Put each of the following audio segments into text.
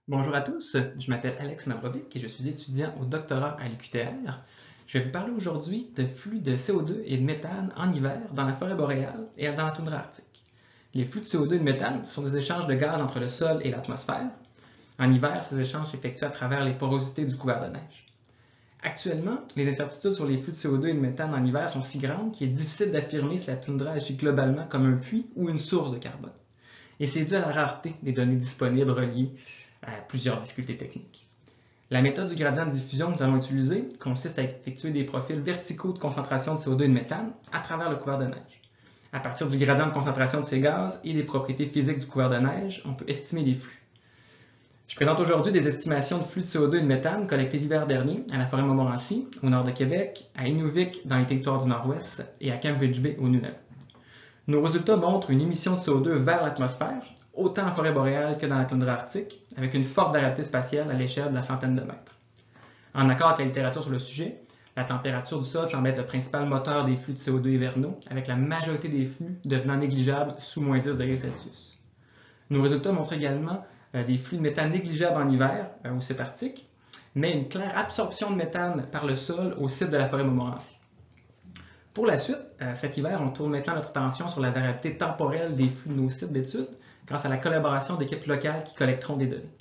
Bonjour à tous, je m'appelle Alex Mavrovic et je suis étudiant au doctorat à l'UQTR. Je vais vous parler aujourd'hui de flux de CO2 et de méthane en hiver dans la forêt boréale et dans la toundra arctique. Les flux de CO2 et de méthane sont des échanges de gaz entre le sol et l'atmosphère. En hiver, ces échanges s'effectuent à travers les porosités du couvert de neige. Actuellement, les incertitudes sur les flux de CO2 et de méthane en hiver sont si grandes qu'il est difficile d'affirmer si la toundra agit globalement comme un puits ou une source de carbone. Et c'est dû à la rareté des données disponibles reliées à plusieurs difficultés techniques. La méthode du gradient de diffusion que nous allons utiliser consiste à effectuer des profils verticaux de concentration de CO2 et de méthane à travers le couvert de neige. À partir du gradient de concentration de ces gaz et des propriétés physiques du couvert de neige, on peut estimer les flux. Je présente aujourd'hui des estimations de flux de CO2 et de méthane collectés l'hiver dernier à la forêt Montmorency, au nord de Québec, à Inuvik, dans les territoires du Nord-Ouest, et à Cambridge Bay, au Nunavut. Nos résultats montrent une émission de CO2 vers l'atmosphère, autant en forêt boréale que dans la toundra arctique, avec une forte variabilité spatiale à l'échelle de la centaine de mètres. En accord avec la littérature sur le sujet, la température du sol semble être le principal moteur des flux de CO2 hivernaux, avec la majorité des flux devenant négligeables sous moins 10 degrés Celsius. Nos résultats montrent également des flux de méthane négligeables en hiver au site arctique, mais une claire absorption de méthane par le sol au site de la forêt Montmorency. Pour la suite, cet hiver, on tourne maintenant notre attention sur la variabilité temporelle des flux de nos sites d'études grâce à la collaboration d'équipes locales qui collecteront des données.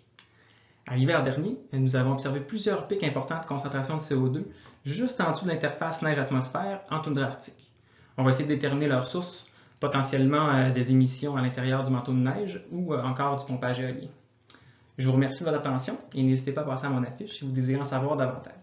À l'hiver dernier, nous avons observé plusieurs pics importants de concentration de CO2 juste en dessous de l'interface neige-atmosphère en toundra arctique. On va essayer de déterminer leur source, potentiellement des émissions à l'intérieur du manteau de neige ou encore du pompage éolien. Je vous remercie de votre attention et n'hésitez pas à passer à mon affiche si vous désirez en savoir davantage.